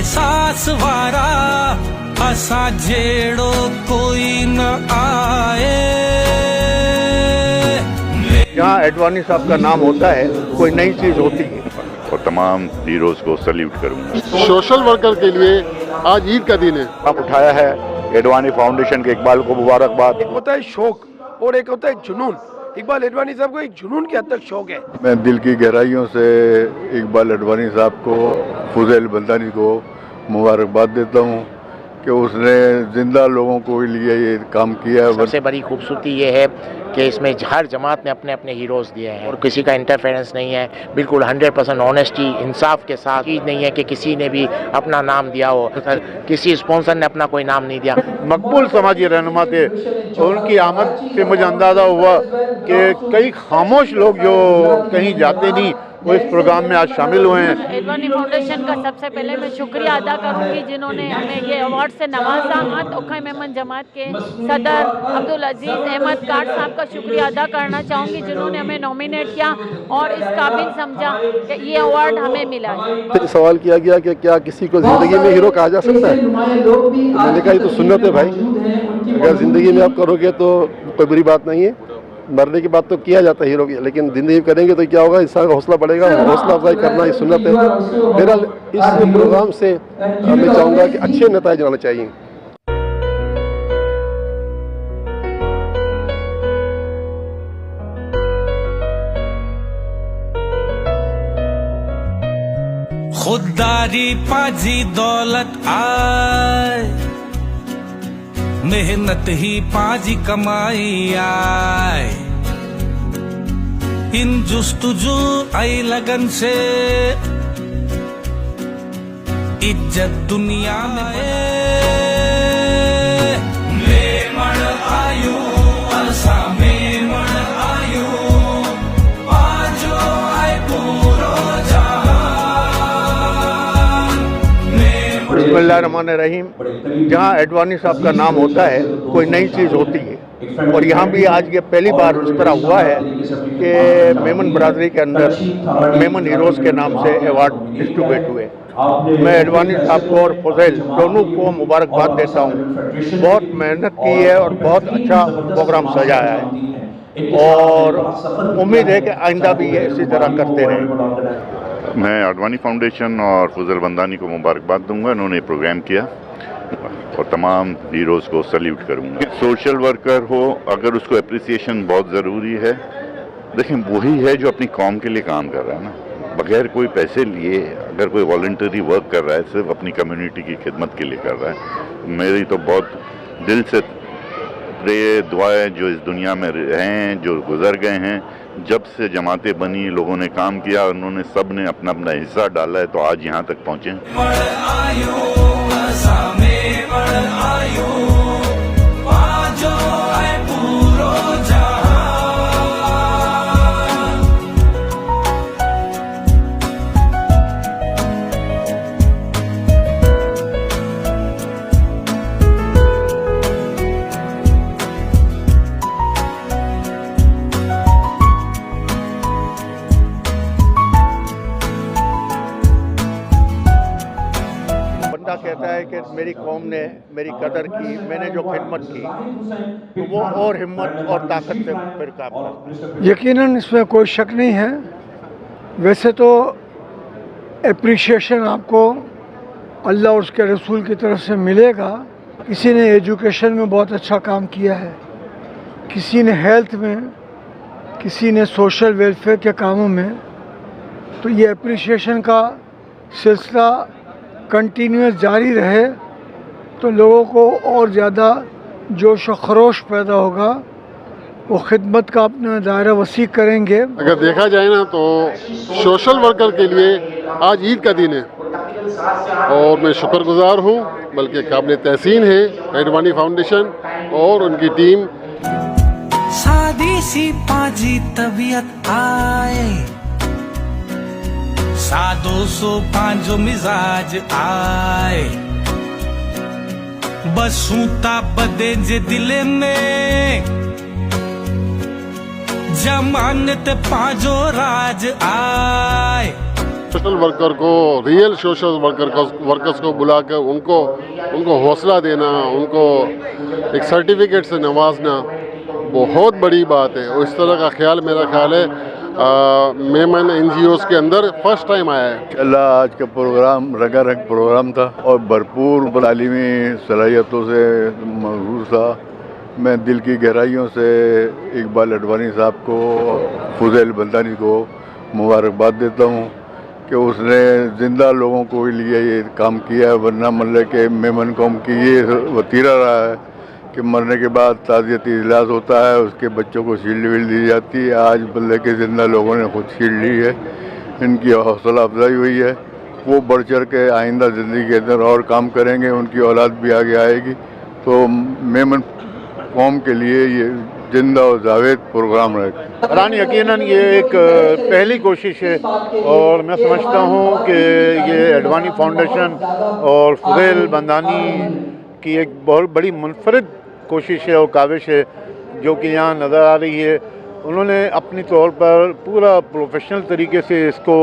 एहसास वारा असा जेड़ो कोई न आए। जहाँ एडवानी साहब का नाम होता है कोई नई चीज होती है। और तमाम हीरोज को सल्यूट करूंगा। सोशल वर्कर के लिए आज ईद का दिन है। आप उठाया है एडवानी फाउंडेशन के इकबाल को मुबारकबाद। एक होता है शौक और एक होता है जुनून। इकबाल अडवाणी साहब को एक जुनून के हद तक शौक है। मैं दिल की गहराइयों से इकबाल अडवाणी साहब को, फुज़ैल बंदानी को मुबारकबाद देता हूँ कि उसने जिंदा लोगों को लिए ये काम किया है। सबसे बड़ी खूबसूरती ये है कि इसमें हर जमात ने अपने अपने हीरोज़ दिए हैं और किसी का इंटरफेरेंस नहीं है। बिल्कुल 100% ऑनेस्टी, इंसाफ के साथ। चीज़ नहीं है कि किसी ने भी अपना नाम दिया हो, किसी स्पॉन्सर ने अपना कोई नाम नहीं दिया। मकबूल समाजी रहनुमा थे, उनकी आमद से मुझे अंदाज़ा हुआ कि कई खामोश लोग जो कहीं जाते नहीं वो इस प्रोग्राम में आज शामिल हुए हैं। एडवानी फाउंडेशन का सबसे पहले मैं शुक्रिया अदा करूंगी जिन्होंने हमें ये अवार्ड से नवाजा। ओखा मेमन जमात के सदर अब्दुल अजीज अहमद काट साहब का शुक्रिया अदा करना चाहूँगी जिन्होंने हमें नॉमिनेट किया और इस काबिल समझा कि ये अवार्ड हमें मिला है। सवाल किया गया कि क्या किसी को जिंदगी में हीरो कहा जा सकता है? मैंने कहा ये तो सुन्नत है भाई, अगर जिंदगी में आप करोगे तो कोई बुरी बात नहीं है। मरने की बात तो किया जाता है हीरो की, लेकिन जिंदगी करेंगे तो क्या होगा, इंसान का हौसला बढ़ेगा। हौसला अफजाई करना ये सुन्नत है। मेरा इस प्रोग्राम से मैं चाहूँगा कि अच्छे नतीजे आने चाहिए। खुददारी पाजी दौलत आए, मेहनत ही पाजी कमाई आए। इन जुस्तुजू आई लगन से इज्जत दुनिया में मेमण आयु अरसा मेमण आयु पाजो आए पूरो बिस्मिल्लाहिर्रहमानिर्रहीम। जहाँ एडवानी साहब का नाम होता है कोई नई चीज़ होती है, और यहाँ भी आज ये पहली बार इस तरह हुआ है कि मेमन बरादरी के अंदर मेमन हीरोज़ के नाम से अवार्ड डिस्ट्रीब्यूट हुए। मैं एडवानी साहब को और फुज़ैल दोनों को मुबारकबाद देता हूँ। बहुत मेहनत की है और बहुत अच्छा प्रोग्राम सजाया है, और उम्मीद है कि आइंदा भी ये इसी तरह करते रहें। मैं अडवानी फाउंडेशन और फुज़ैल बंदानी को मुबारकबाद दूंगा, उन्होंने प्रोग्राम किया, और तमाम हीरोज़ को सल्यूट करूंगा। सोशल वर्कर हो अगर उसको अप्रिसिएशन बहुत ज़रूरी है। देखें, वही है जो अपनी कौम के लिए काम कर रहा है ना, बगैर कोई पैसे लिए अगर कोई वॉलंटरी वर्क कर रहा है, सिर्फ अपनी कम्युनिटी की खिदमत के लिए कर रहा है। मेरी तो बहुत दिल से प्रे दुआएं जो इस दुनिया में हैं, जो गुजर गए हैं, जब से जमातें बनी, लोगों ने काम किया, उन्होंने सब ने अपना अपना हिस्सा डाला है, तो आज यहाँ तक पहुँचे। बंदा कहता है कि मेरी कौम ने मेरी कदर की, मैंने जो खिदमत की, तो वो और हिम्मत और ताकत से फिर काम करता है। यकीनन इसमें कोई शक नहीं है। वैसे तो एप्रिशिएशन आपको अल्लाह और उसके रसूल की तरफ से मिलेगा। किसी ने एजुकेशन में बहुत अच्छा काम किया है, किसी ने हेल्थ में, किसी ने सोशल वेलफेयर के कामों में। तो ये एप्रिशिएशन का सिलसिला कंटिन्यूस जारी रहे तो लोगों को और ज़्यादा जोश व खरोश पैदा होगा, वो खिदमत का अपना दायरा वसी करेंगे। अगर देखा जाए ना तो सोशल वर्कर के लिए आज ईद का दिन है, और मैं शुक्रगुजार हूँ, बल्कि काबिल तहसीन है एडवानी फाउंडेशन और उनकी टीम। सादी सी पाजी तबीयत आए, सादो सो पांजो मिजाज आए, बसूता बदे जे दिले में जमानत पांजो राज आए। सोशल वर्कर को, रियल सोशल वर्कर्स को बुलाकर उनको हौसला देना, उनको एक सर्टिफिकेट से नवाजना बहुत बड़ी बात है। और इस तरह का ख्याल मेरा ख्याल है मेमन NGOs के अंदर फर्स्ट टाइम आया है। अल्लाह आज का प्रोग्राम रंगारंग प्रोग्राम था और भरपूर तालीमी सलाहियतों से मशहूर था। मैं दिल की गहराइयों से इकबाल अडवाणी साहब को, फुज़ैल बंदानी को मुबारकबाद देता हूँ कि उसने ज़िंदा लोगों को लिए ये काम किया है, वरना मतलब के मेमन कौम की ये वतीरा रहा है कि मरने के बाद ताज़ियती इजलास होता है, उसके बच्चों को शील्ड वील्ड दी जाती है। आज मतलब के ज़िंदा लोगों ने खुद शील्ड ली है, इनकी हौसला अफजाई हुई है। वो बढ़ चढ़ के आइंदा ज़िंदगी के अंदर और काम करेंगे, उनकी औलाद भी आगे आएगी। तो मेमन कौम के लिए ये जिंदा और जावेद प्रोग्राम रहेगा। रानी यकीनन ये एक पहली कोशिश है और मैं समझता हूँ कि ये अडवाणी फाउंडेशन और फुज़ैल बंदानी की एक बहुत बड़ी मुनफरिद कोशिश है और काविश है जो कि यहाँ नज़र आ रही है। उन्होंने अपनी तौर पर पूरा प्रोफेशनल तरीके से इसको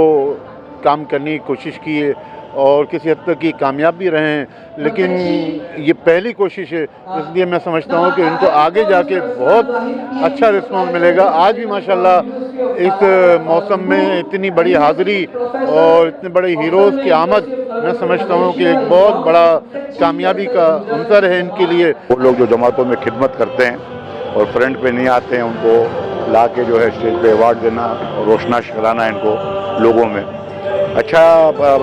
काम करने की कोशिश की है और किसी हद तक की कामयाब भी रहे हैं, लेकिन ये पहली कोशिश है, इसलिए मैं समझता हूँ कि इनको आगे जाके बहुत अच्छा रिस्पॉन्स मिलेगा। आज भी माशाल्लाह इस मौसम में इतनी बड़ी हाज़िरी और इतने बड़े हीरोज़ की आमद मैं समझता हूँ कि एक बहुत बड़ा कामयाबी का अंतर है इनके लिए। वो लोग जो जमातों में खिदमत करते हैं और फ्रंट पे नहीं आते हैं, उनको ला के जो है स्टेज पे अवार्ड देना और रोशनाश कराना इनको लोगों में अच्छा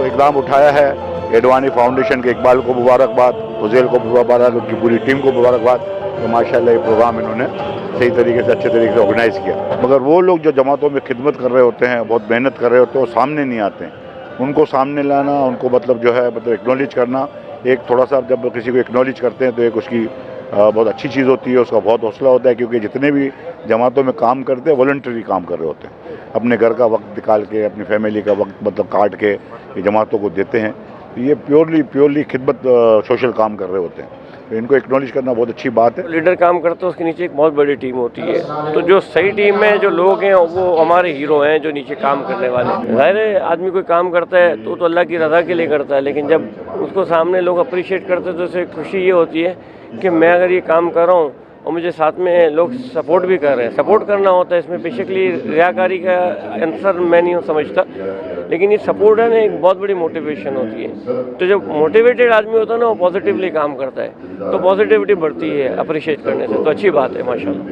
इकदाम उठाया है। एडवाणी फाउंडेशन के इकबाल को मुबारकबाद, फुज़ैल को मुबारकबाद, उनकी पूरी टीम को मुबारकबाद। तो माशाल्लाह ये प्रोग्राम इन्होंने सही तरीके से, अच्छे तरीके से ऑर्गेनाइज़ किया। मगर वो लोग जो जमातों में खिदमत कर रहे होते हैं, बहुत मेहनत कर रहे होते हैं, वो सामने नहीं आते हैं। उनको सामने लाना, उनको मतलब जो है मतलब एक्नॉलेज करना, एक थोड़ा सा जब किसी को एक्नॉलेज करते हैं तो एक उसकी बहुत अच्छी चीज़ होती है, उसका बहुत हौसला होता है। क्योंकि जितने भी जमातों में काम करते हैं वॉलंटरी काम कर रहे होते हैं, अपने घर का वक्त निकाल के, अपनी फैमिली का वक्त मतलब काट के ये जमातों को देते हैं। ये प्योरली खिदमत सोशल काम कर रहे होते हैं। तो इनको एक्नॉलेज करना बहुत अच्छी बात है। लीडर काम करता है, उसके नीचे एक बहुत बड़ी टीम होती है। तो जो सही टीम में जो लोग हैं वो हमारे हीरो हैं, जो नीचे काम करने वाले। ज़ाहिर आदमी कोई काम करता है तो अल्लाह की रज़ा के लिए करता है, लेकिन जब उसको सामने लोग अप्रिशिएट करते हैं तो उसे खुशी ये होती है कि मैं अगर ये काम कर रहा हूँ और मुझे साथ में लोग सपोर्ट भी कर रहे हैं। सपोर्ट करना होता है, इसमें बेसिकली रियाकारी का आंसर मैं नहीं समझता, लेकिन ये सपोर्ट है ना, एक बहुत बड़ी मोटिवेशन होती है। तो जब मोटिवेटेड आदमी होता है ना, वो पॉजिटिवली काम करता है, तो पॉजिटिविटी बढ़ती है अप्रिशिएट करने से। तो अच्छी बात है माशाल्लाह।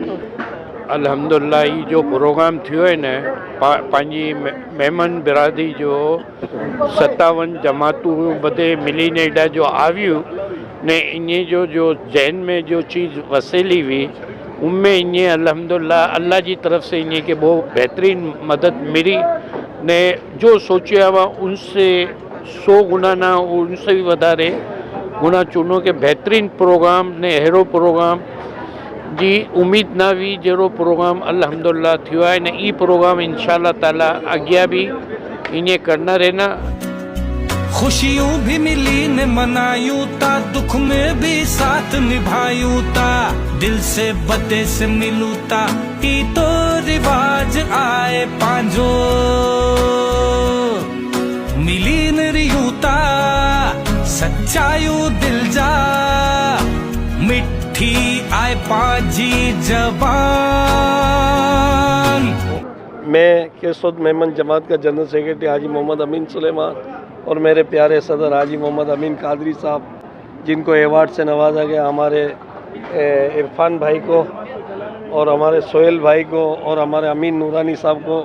अल्हम्दुलिल्लाह ये जो प्रोग्राम थियो है न, पंहिंजी मेमन बिरादरी जो 57 जमातूं बधे मिलीने एॾा जो आवियूं ने इन जो जैन में जो चीज़ वसेली हुई उनमें इन अल्हम्दुलिल्लाह अल्लाह की तरफ से इन के वो बेहतरीन मदद मिली ने। जो सोचा हुआ उनसे 100 गुना ना, उनसे भी वधारे गुना चुनो के बेहतरीन प्रोग्राम ने अहिड़ो प्रोग्राम जी उम्मीद ना हुई जहिड़ो प्रोग्राम अल्हम्दुलिल्लाह थियो आहे ने। ई प्रोग्राम इंशाअल्लाह ताला अॻियां भी इन करना रहना। खुशियों भी मिली ने मनायूं ता, दुख में भी साथ निभायूं ता, दिल से बदे से मिलूं ता, ई तो रिवाज आए पांजो मिली न रियूं ता, सच्चायूं दिल जा मिठी आए पाजी जबान। मैं केसोद मेमन जमात का जनरल सेक्रेटरी हाजी मोहम्मद अमीन सुलेमान और मेरे प्यारे सदर हाजी मोहम्मद अमीन कादरी साहब, जिनको अवार्ड से नवाजा गया, हमारे इरफान भाई को और हमारे सोहेल भाई को और हमारे अमीन नूरानी साहब को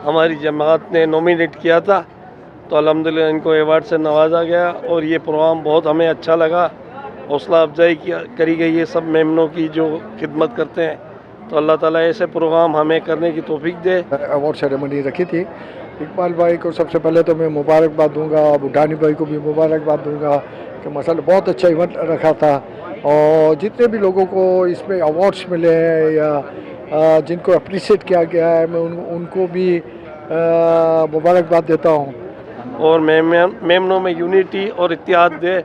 हमारी जमात ने नॉमिनेट किया था। तो अल्हम्दुलिल्लाह इनको अवार्ड से नवाजा गया और ये प्रोग्राम बहुत हमें अच्छा लगा। हौसला अफजाई करी गई है सब मेमनों की जो खिदमत करते हैं। तो अल्लाह ताला ऐसे प्रोग्राम हमें करने की तौफीक दे। अवार्ड सेरेमनी रखी थी। इकबाल भाई को सबसे पहले तो मैं मुबारकबाद दूंगा, बुढ़ानी भाई को भी मुबारकबाद दूंगा कि मसाला बहुत अच्छा इवेंट रखा था। और जितने भी लोगों को इसमें अवार्ड्स मिले हैं या जिनको अप्रिशिएट किया गया है, मैं उनको भी मुबारकबाद देता हूँ। और मेमनों में यूनिटी और इत्तेहाद दे।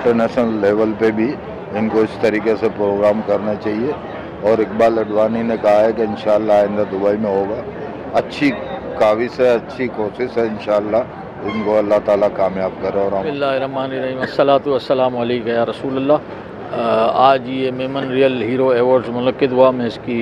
इंटरनेशनल लेवल पे भी इनको इस तरीके से प्रोग्राम करना चाहिए। और इकबाल अडवाणी ने कहा है कि इंशाल्लाह आइंदा दुबई में होगा। अच्छी काविश है, अच्छी कोशिश है, इंशाल्लाह इनको अल्लाह ताला कामयाब करे। और बिस्मिल्लाहिर्रहमानिर्रहीम, अस्सलातु वस्सलामु अलैका या रसूलल्लाह। आज ये मेमन रियल हीरो एवार्ड्स मुनक्किद हुआ। मैं इसकी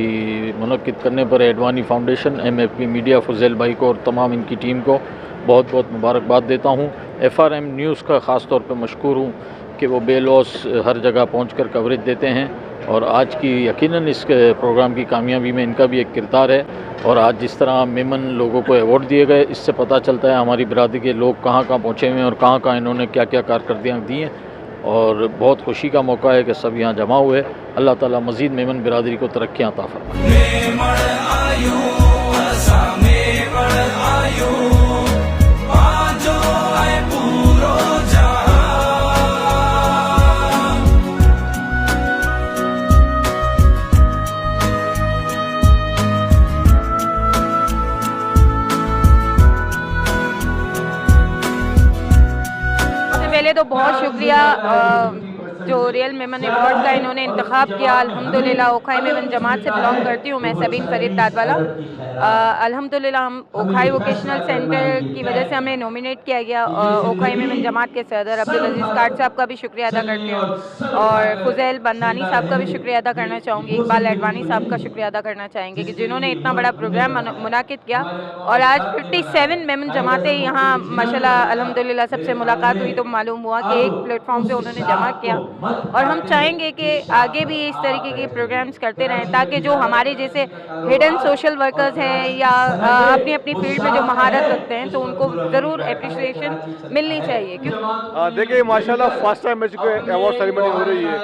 मुनक्किद करने पर एडवानी फाउंडेशन, MFP मीडिया, फुज़ैल भाई को और तमाम इनकी टीम को बहुत बहुत मुबारकबाद देता हूँ। FRM न्यूज़ का ख़ास तौर पर मशकूर हूँ कि वो बेलौस हर जगह पहुँचकर कवरेज देते हैं। और आज की यकीनन इस प्रोग्राम की कामयाबी में इनका भी एक किरदार है। और आज जिस तरह मेमन लोगों को अवार्ड दिए गए, इससे पता चलता है हमारी बिरादरी के लोग कहाँ कहाँ पहुँचे हुए हैं और कहाँ कहाँ इन्होंने क्या क्या कारकर्दगियाँ दी हैं। और बहुत खुशी का मौका है कि सब यहाँ जमा हुए। अल्लाह ताला मज़ीद मेमन बिरादरी को तरक्कियाँ अता फरमाए। पहले तो बहुत शुक्रिया जो रियल मेमन अवार्ड का इन्होंने इंतखाब किया। अल्हम्दुलिल्लाह ओखाई मेमन जमात से बिलोंग करती हूँ मैं, सबीन फरीद दादवाला। अल्हम्दुलिल्लाह हम ओखाई वोकेशनल सेंटर की वजह से हमें नॉमिनेट किया गया। ओखाई मेमन जमात के सदर अब्दुल अजीज़ काट साहब का भी शुक्रिया अदा करती हूँ और फुज़ैल बंदानी साहब का भी शुक्रिया अदा करना चाहूँगी। इकबाल अडवाणी साहब का शुक्रिया अदा करना चाहेंगे कि जिन्होंने इतना बड़ा प्रोग्राम मुनाकिद किया। और आज 57 मेमन जमातें यहाँ माशाल्लाह अल्हम्दुलिल्लाह सबसे मुलाकात हुई तो मालूम हुआ कि एक प्लेटफॉर्म पे उन्होंने जमा किया। और हम चाहेंगे कि आगे भी इस तरीके के प्रोग्राम्स करते रहें ताकि जो हमारे जैसे हिडन सोशल वर्कर्स हैं या अपनी अपनी फील्ड में जो महारत रखते हैं तो उनको ज़रूर अप्रिशिएशन मिलनी चाहिए। क्यों देखिए माशाल्लाह फर्स्ट टाइम में अवार्ड सेरेमनी हो रही है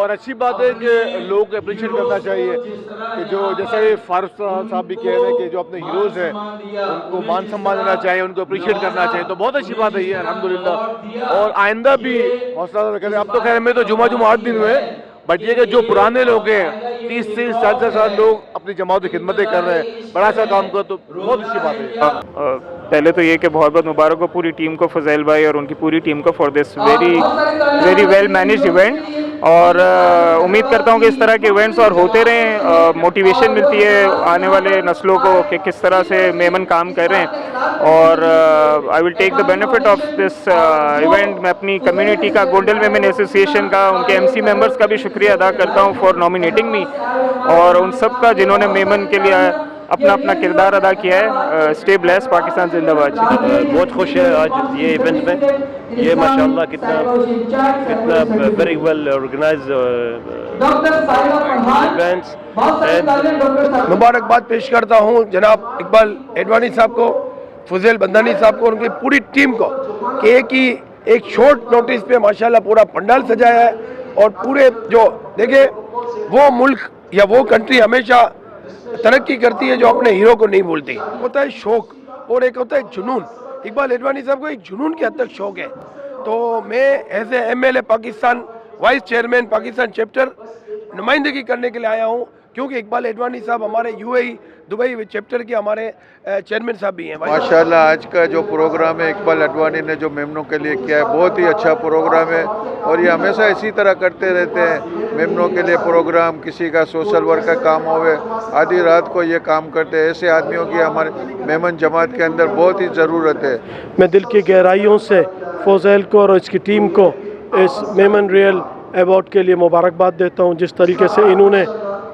और अच्छी बात है कि लोगों को अप्रिशिएट करना चाहिए कि जो जैसे फारूक साहब भी कह रहे हैं कि जो अपने हीरोज़ हैं उनको मान सम्मान देना चाहिए, उनको अप्रिशिएट करना चाहिए। तो बहुत अच्छी बात है ये अल्हम्दुलिल्लाह। और आइंदा भी हौसला करें। अब तो खैर में तो जुमा 8 दिन हुए, बट ये कि जो पुराने लोग हैं 30 से 40 साल लोग अपनी जमात की खिदमतें कर रहे हैं, बड़ा सा काम कर, तो बहुत अच्छी बात है। पहले तो ये कि बहुत बहुत मुबारक हो पूरी टीम को, फुज़ैल भाई और उनकी पूरी टीम को for this very well managed event. और उम्मीद करता हूँ कि इस तरह के इवेंट्स और होते रहें। मोटिवेशन मिलती है आने वाले नस्लों को कि किस तरह से मेमन काम कर रहे हैं। और I will take the benefit of this event. मैं अपनी कम्युनिटी का, गोल्डन मेमन एसोसिएशन का, उनके MC मेंबर्स का भी शुक्रिया अदा करता हूँ फॉर नॉमिनेटिंग मी, और उन सब का जिन्होंने मेमन के लिए अपना अपना किरदार अदा किया है। स्टे ब्लेस, पाकिस्तान जिंदाबाद। बहुत खुश है आज ये इवेंट में। ये माशाल्लाह कितना वेरी वेल ऑर्गेनाइज्ड इवेंट्स। मुबारकबाद पेश करता हूँ जनाब इकबाल अडवाणी साहब को, फुज़ैल बंदानी साहब को, उनकी पूरी टीम को कि एक शॉर्ट नोटिस पे माशाल्लाह पूरा पंडाल सजाया है। और पूरे जो देखे वो मुल्क या वो कंट्री हमेशा तरक्की करती है जो अपने हीरो को नहीं भूलती। होता है शौक और एक होता है जुनून। इकबाल अडवाणी साहब को एक जुनून के हद तक शौक है। तो मैं as a MLA Pakistan, vice chairman Pakistan chapter नुमाइंदगी करने के लिए आया हूँ, क्योंकि इकबाल अडवाणी साहब हमारे UAE दुबई चैप्टर के हमारे चेयरमैन साहब भी हैं। माशाल्लाह आज का जो प्रोग्राम है इकबाल अडवाणी ने जो मेमनों के लिए किया है बहुत ही अच्छा प्रोग्राम है। और ये हमेशा इसी तरह करते रहते हैं मेमनों के लिए प्रोग्राम। किसी का सोशल वर्क का काम होवे, आधी रात को ये काम करते हैं। ऐसे आदमियों की हमारे मेमन जमात के अंदर बहुत ही ज़रूरत है। मैं दिल की गहराइयों से फुज़ैल को और इसकी टीम को इस मेमन रियल अवार्ड के लिए मुबारकबाद देता हूँ। जिस तरीके से इन्होंने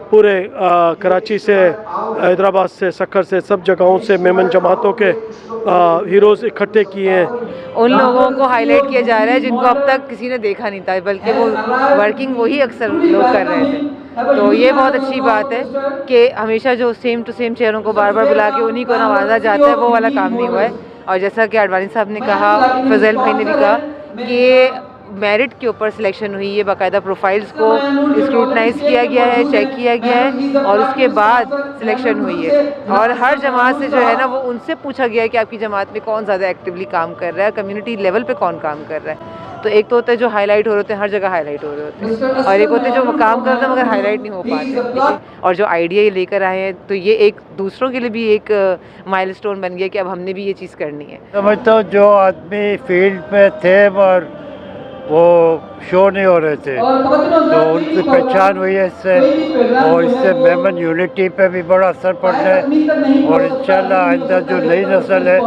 पूरे कराची से, हैदराबाद से, सक्खर से, सब जगहों से मेमन जमातों के हीरोज़ इकट्ठे किए हैं। उन लोगों को हाईलाइट किया जा रहा है जिनको अब तक किसी ने देखा नहीं था, बल्कि वो वर्किंग वही अक्सर लोग कर रहे थे। तो ये बहुत अच्छी बात है कि हमेशा जो सेम टू सेम चेहरों को बार बार बुला के उन्हीं को नवाजा जाता है, वो वाला काम नहीं हुआ है। और जैसा कि अडवाणी साहब ने कहा, फज़ैल भाई ने भी कहा कि मेरिट के ऊपर सिलेक्शन हुई है, बाकायदा प्रोफाइल्स को स्क्रूटनाइज किया गया है, चेक किया गया है और उसके बाद सिलेक्शन हुई है। और हर जमात से जो है ना वो उनसे पूछा गया है कि आपकी जमात में कौन ज़्यादा एक्टिवली काम कर रहा है, कम्युनिटी लेवल पे कौन काम कर रहा है। तो एक तो होता है जो हाईलाइट हो रहे होते हैं, हर जगह हाईलाइट हो रहे होते हैं, और एक होते हैं जो काम करते हैं मगर हाईलाइट नहीं हो पाते। और जो आइडिया ये लेकर आए हैं तो ये एक दूसरों के लिए भी एक माइलस्टोन बन गया कि अब हमने भी ये चीज़ करनी है। समझता हूँ जो आदमी फील्ड पे थे और वो शो नहीं हो रहे थे, तो उनकी पहचान हुई है इससे, और इससे मेमन यूनिटी पे भी बड़ा असर पड़ना है, और इंशाल्लाह आइंदा जो नई नस्ल है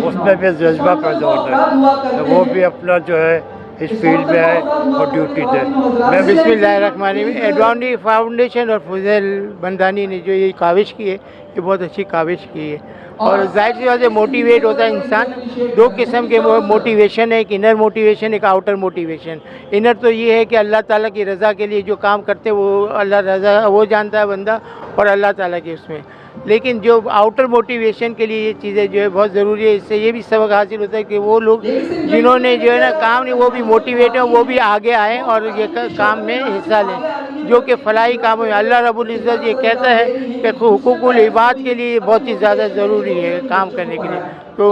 उसमें भी जज्बा पैदा होना है, तो वो भी अपना जो है इस फील्ड में आए और ड्यूटी दे। मैं बिस्मिल्लाहिर्रहमानिर्रहीम। एडवानी फाउंडेशन और फुजैल बंदानी ने जो ये काविश की है, ये बहुत अच्छी काविश की है, और जाहिर सी बात है मोटिवेट होता है इंसान। दो किस्म के मोटिवेशन है, एक इनर मोटिवेशन, एक आउटर मोटिवेशन। इनर तो ये है कि अल्लाह ताला की रज़ा के लिए जो काम करते हैं वो अल्लाह रज़ा वो जानता है बंदा, और अल्लाह ताला के उसमें। लेकिन जो आउटर मोटिवेशन के लिए ये चीज़ें जो है बहुत ज़रूरी है। इससे ये भी सबक हासिल होता है कि वो लोग जिन्होंने जो है ना काम नहीं, वो भी मोटिवेट हैं, वो भी आगे आएँ और ये काम में हिस्सा लें, जो कि फलाही काम है। अल्लाह रब्बुल इज़्ज़त ये कहता है कि हुकूकुल इबाद के लिए बहुत ही ज़्यादा ज़रूरी है काम करने के लिए। तो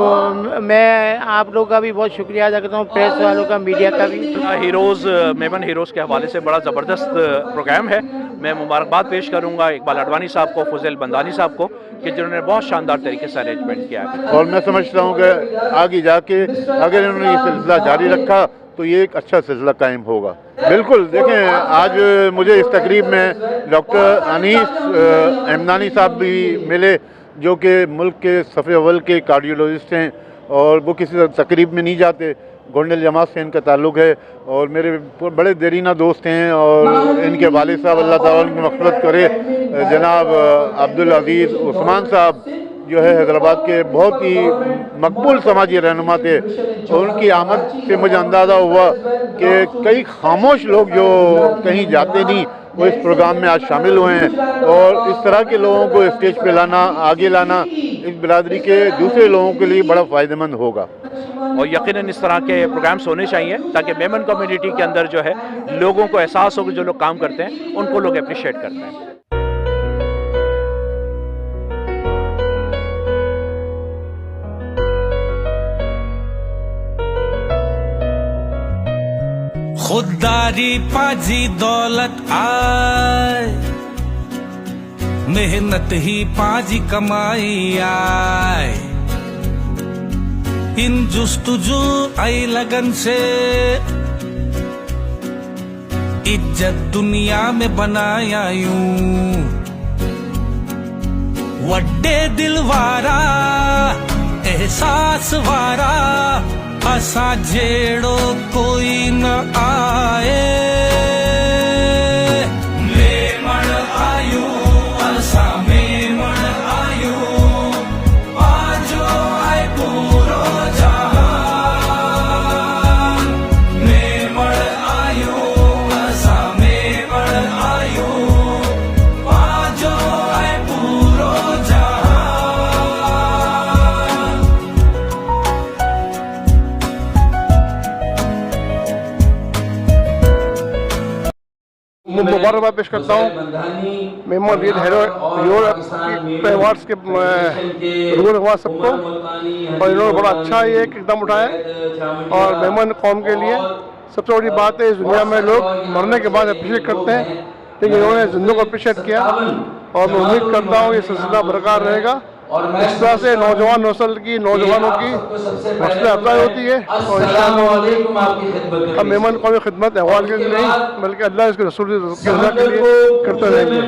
मैं आप लोगों का भी बहुत शुक्रिया अदा करता हूँ, प्रेस वालों का, मीडिया का भी। हीरोज़ मेमन हीरोज़ के हवाले से बड़ा ज़बरदस्त प्रोग्राम है। मैं मुबारकबाद पेश करूँगा इकबाल अडवाणी साहब को, फुजैल बंदानी साहब को, कि जिन्होंने बहुत शानदार तरीके से अरेंजमेंट किया है। और मैं समझता हूँ कि आगे जाके अगर इन्होंने ये सिलसिला जारी रखा तो ये एक अच्छा सिलसिला कायम होगा। बिल्कुल, देखें आज मुझे इस तकरीब में डॉक्टर अनीस एमनानी साहब भी मिले, जो कि मुल्क के सफ़े अव्वल के कार्डियोलॉजिस्ट हैं, और वो किसी तकरीब में नहीं जाते। गोंडल जमात से इनका ताल्लुक़ है और मेरे बड़े देरीना दोस्त हैं, और इनके वालिद साहब अल्लाह ताला उनकी मग़फ़िरत करे, जनाब अब्दुल अजीज़ उस्मान साहब जो है हैदराबाद के बहुत ही मकबूल समाजी रहनुमा थे, और उनकी आमद से मुझे अंदाज़ा हुआ कि कई खामोश लोग जो कहीं जाते नहीं वो इस प्रोग्राम में आज शामिल हुए हैं, और इस तरह के लोगों को स्टेज पे लाना, आगे लाना इस बिरादरी के दूसरे लोगों के लिए बड़ा फ़ायदेमंद होगा। और यकीनन इस तरह के प्रोग्राम्स होने चाहिए ताकि मेमन कम्युनिटी के अंदर जो है लोगों को एहसास हो कि जो लोग काम करते हैं उनको लोग अप्रिशिएट करते हैं। खुददारी पाजी दौलत आए, मेहनत ही पाजी कमाई आए, इन जुस्तुजू आई लगन से इज्जत दुनिया में बनाया यूं, वड्डे दिल वारा एहसास वारा असा जेड़ो कोई न आए, मेमण आयु असा मेमण आयु पाजो आए पूरो जहान, मेमण आयु असा मेमण आयु पाजो आए पूरो जहान। मुबारकबाद पेश करता हूँ मेमन रियल हीरो अवार्ड्स के रूल हुआ सबको, और इन्होंने बड़ा अच्छा ये एकदम उठाया, और मेमन कौम के लिए सबसे बड़ी बात है इस दुनिया में लोग मरने के बाद अप्रिशिएट करते हैं, लेकिन इन्होंने जिंदों को अप्रिशिएट किया, और मैं उम्मीद करता हूँ ये सिलसिला बरकरार रहेगा। इस तरह से नौजवान नस्ल की नौजवानों की हौसला अफजाई होती है, और इंशाअल्लाह हम मेमन कौमी खिदमत अवार्ड के लिए नहीं बल्कि अल्लाह इसके रसूल की रज़ा के लिए करते रहेंगे।